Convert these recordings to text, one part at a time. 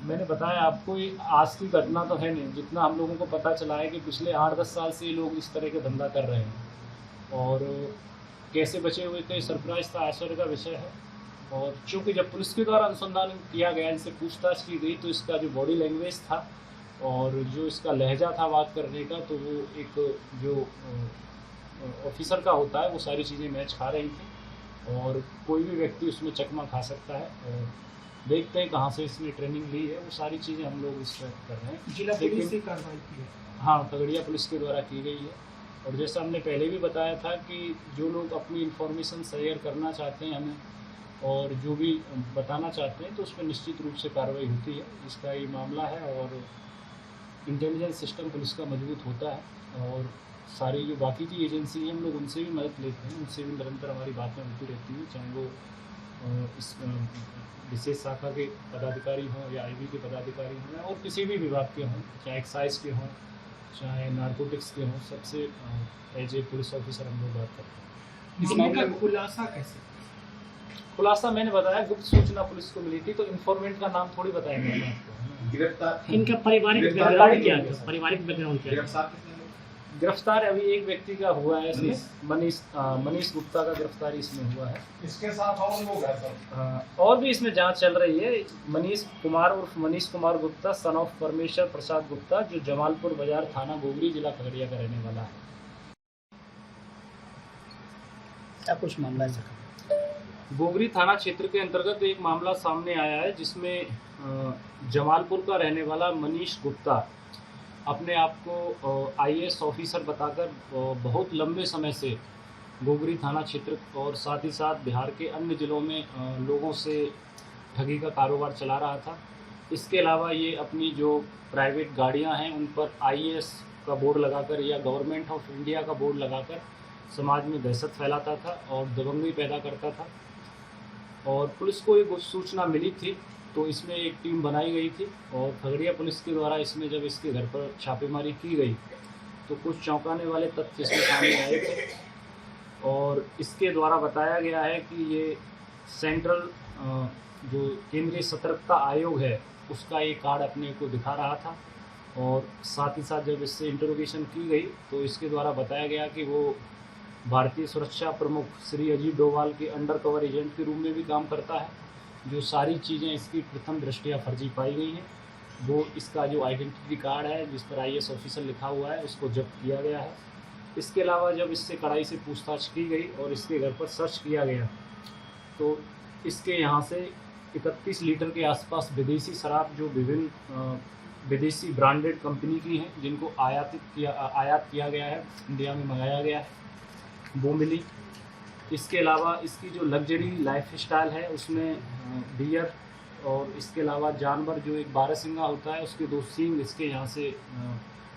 मैंने बताया आपको, ये आज की घटना तो है नहीं, जितना हम लोगों को पता चला है कि पिछले 8-10 साल से ये लोग इस तरह के धंधा कर रहे हैं। और कैसे बचे हुए थे, सरप्राइज था, आश्चर्य का विषय है। और चूँकि जब पुलिस के द्वारा अनुसंधान किया गया, इनसे पूछताछ की गई, तो इसका जो बॉडी लैंग्वेज था और जो इसका लहजा था बात करने का, तो वो एक जो ऑफिसर का होता है, वो सारी चीज़ें मैच खा रही थी। और कोई भी व्यक्ति उसमें चकमा खा सकता है। और देखते हैं कहाँ से इसने ट्रेनिंग ली है, वो सारी चीज़ें हम लोग इस पर कर रहे हैं। जिला पुलिस से कार्रवाई की है? हाँ, खगड़िया पुलिस के द्वारा की गई है। और जैसा हमने पहले भी बताया था कि जो लोग अपनी इन्फॉर्मेशन शेयर करना चाहते हैं हमें, और जो भी बताना चाहते हैं, तो उस पर निश्चित रूप से कार्रवाई होती है। इसका ये मामला है। और इंटेलिजेंस सिस्टम पुलिस का मजबूत होता है। और सारी जो बाकी की एजेंसी हैं, हम लोग उनसे भी मदद लेते हैं, उनसे भी निरंतर हमारी बातें होती रहती हैं, चाहे वो इस विशेष शाखा के पदाधिकारी हों या आईबी के पदाधिकारी हों और किसी भी विभाग के हों, चाहे एक्साइज के हों, चाहे नारकोटिक्स के हों, सबसे एज ए पुलिस ऑफिसर हम लोग बात करते हैं। इस मामले का खुलासा कैसे? खुलासा मैंने बताया, गुप्त सूचना पुलिस को मिली थी, तो इन्फॉर्मेंट का नाम थोड़ी बताएंगे हम आपको। गिरफ्तार इनका पारिवारिक बैकग्राउंड क्या है? पारिवारिक बैकग्राउंड क्या है? गिरफ्तार अभी एक व्यक्ति का हुआ है इसमें, मनीष गुप्ता का गिरफ्तारी इसमें हुआ है। इसके साथ और लोग हैं सर? और भी इसमें जांच चल रही है। मनीष कुमार उर्फ मनीष कुमार गुप्ता, सन ऑफ परमेश्वर प्रसाद गुप्ता, जो जमालपुर बाजार थाना गोगरी, जिला खगड़िया का रहने वाला है। क्या कुछ मामला है? गोगरी थाना क्षेत्र के अंतर्गत एक मामला सामने आया है, जिसमें जमालपुर का रहने वाला मनीष गुप्ता अपने आप को आईएएस ऑफिसर बताकर बहुत लंबे समय से गोगरी थाना क्षेत्र और साथ ही साथ बिहार के अन्य ज़िलों में लोगों से ठगी का कारोबार चला रहा था। इसके अलावा ये अपनी जो प्राइवेट गाड़ियां हैं, उन पर आईएएस का बोर्ड लगाकर या गवर्नमेंट ऑफ इंडिया का बोर्ड लगाकर समाज में दहशत फैलाता था और दबंगई पैदा करता था। और पुलिस को एक सूचना मिली थी, तो इसमें एक टीम बनाई गई थी। और खगड़िया पुलिस के द्वारा इसमें जब इसके घर पर छापेमारी की गई, तो कुछ चौंकाने वाले तथ्य इसमें सामने आए थे। और इसके द्वारा बताया गया है कि ये सेंट्रल जो केंद्रीय सतर्कता आयोग है, उसका ये कार्ड अपने को दिखा रहा था। और साथ ही साथ जब इससे इंटरोगेशन की गई, तो इसके द्वारा बताया गया कि वो भारतीय सुरक्षा प्रमुख श्री अजीत डोभाल के अंडर कवर एजेंट के रूप में भी काम करता है। जो सारी चीज़ें इसकी प्रथम दृष्टया फर्जी पाई गई हैं, वो इसका जो आइडेंटिटी कार्ड है, जिस पर आईएएस ऑफिसर लिखा हुआ है, उसको जब्त किया गया है। इसके अलावा जब इससे कड़ाई से पूछताछ की गई और इसके घर पर सर्च किया गया, तो इसके यहाँ से 31 लीटर के आसपास विदेशी शराब, जो विभिन्न विदेशी ब्रांडेड कंपनी की हैं, जिनको आयात किया गया है, इंडिया में मंगाया गया है, वो मिली। इसके अलावा इसकी जो लग्जरी लाइफ स्टाइल है, उसमें डियर और इसके अलावा जानवर, जो एक बारहसिंगा होता है, उसके 2 सींग इसके यहाँ से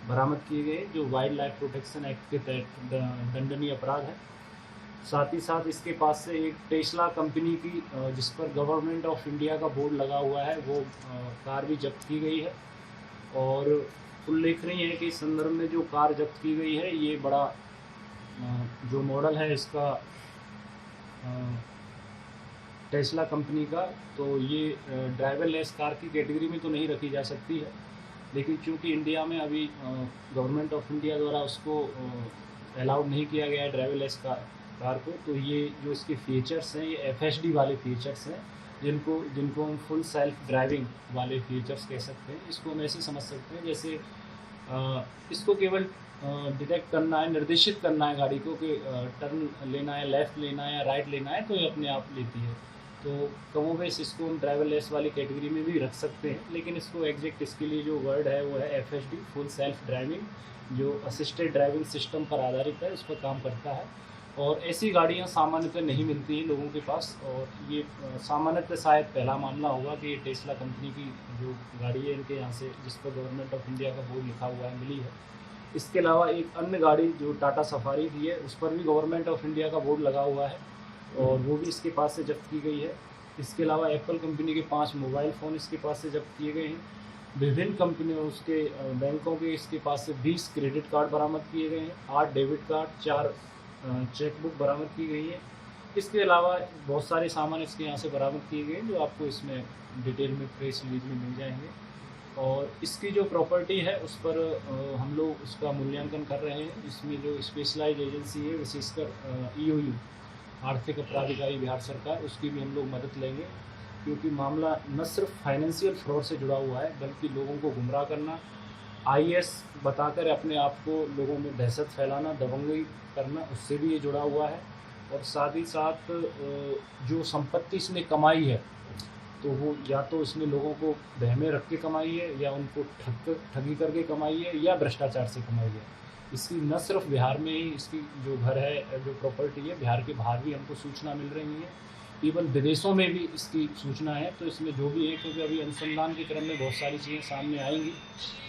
बरामद किए गए, जो वाइल्ड लाइफ प्रोटेक्शन एक्ट के तहत दंडनीय अपराध है। साथ ही साथ इसके पास से एक टेस्ला कंपनी की, जिस पर गवर्नमेंट ऑफ इंडिया का बोर्ड लगा हुआ है, वो कार भी जब्त की गई है। और उल्लेखनीय है कि इस संदर्भ में जो कार जब्त की गई है, ये बड़ा जो मॉडल है इसका टेस्ला कंपनी का, तो ये ड्राइवरलेस कार की कैटेगरी में तो नहीं रखी जा सकती है। लेकिन चूंकि इंडिया में अभी गवर्नमेंट ऑफ इंडिया द्वारा उसको अलाउड नहीं किया गया है ड्राइवरलेस कार को, तो ये जो इसके फीचर्स हैं, ये एफएसडी वाले फीचर्स हैं, जिनको हम फुल सेल्फ ड्राइविंग वाले फीचर्स कह सकते हैं। इसको हम ऐसे समझ सकते हैं जैसे इसको केवल डिटेक्ट करना है, निर्देशित करना है गाड़ी को कि टर्न लेना है, लेफ़्ट लेना है या राइट लेना है, तो ये अपने आप लेती है। तो कमोबेश इसको हम ड्राइवरलेस वाली कैटेगरी में भी रख सकते हैं। लेकिन इसको एग्जैक्ट इसके लिए जो वर्ड है वो है एफएसडी, फुल सेल्फ ड्राइविंग, जो असिस्टेड ड्राइविंग सिस्टम पर आधारित है, उस पर काम करता है। और ऐसी गाड़ियाँ सामान्यतः नहीं मिलती हैं लोगों के पास। और ये सामान्यतः शायद पहला मामला होगा कि ये टेस्ला कंपनी की जो गाड़ी है, इनके यहाँ से, जिस पर गवर्नमेंट ऑफ इंडिया का बोर्ड लिखा हुआ है, मिली है। इसके अलावा एक अन्य गाड़ी जो टाटा सफारी की है, उस पर भी गवर्नमेंट ऑफ इंडिया का बोर्ड लगा हुआ है और वो भी इसके पास से जब्त की गई है। इसके अलावा एप्पल कंपनी के 5 मोबाइल फ़ोन इसके पास से जब्त किए गए हैं। विभिन्न कंपनियों, उसके बैंकों के इसके पास से 20 क्रेडिट कार्ड बरामद किए गए हैं, 8 डेबिट कार्ड, 4 चेकबुक बरामद की गई है। इसके अलावा बहुत सारे सामान इसके यहाँ से बरामद किए गए जो आपको इसमें डिटेल में प्रेस रिलीज में मिल जाएंगे। और इसकी जो प्रॉपर्टी है उस पर हम लोग उसका मूल्यांकन कर रहे हैं। इसमें जो स्पेशलाइज एजेंसी है विशेषकर EOU आर्थिक अपराध इकाई बिहार सरकार, उसकी भी हम लोग मदद लेंगे, क्योंकि मामला न सिर्फ फाइनेंशियल फ्रॉड से जुड़ा हुआ है बल्कि लोगों को गुमराह करना, IAS बताकर अपने आप को लोगों में दहशत फैलाना, दबंगई करना, उससे भी ये जुड़ा हुआ है। और साथ ही साथ जो संपत्ति इसने कमाई है तो वो या तो इसने लोगों को बहमे रख के कमाई है, या उनको ठगी करके कमाई है, या भ्रष्टाचार से कमाई है। इसकी न सिर्फ बिहार में ही इसकी जो घर है, जो प्रॉपर्टी है, बिहार के बाहर भी हमको सूचना मिल रही है, इवन विदेशों में भी इसकी सूचना है। तो इसमें जो भी है, क्योंकि अभी अनुसंधान के क्रम में बहुत सारी चीज़ें सामने आएंगी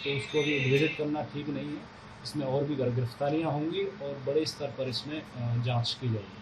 तो उसको अभी उद्घाटित करना ठीक नहीं है। इसमें और भी गिरफ्तारियाँ होंगी और बड़े स्तर पर इसमें जाँच की जाएगी।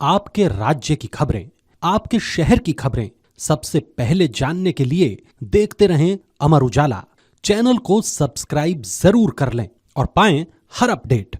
आपके राज्य की खबरें, आपके शहर की खबरें सबसे पहले जानने के लिए देखते रहें अमर उजाला। चैनल को सब्सक्राइब जरूर कर लें और पाएं हर अपडेट।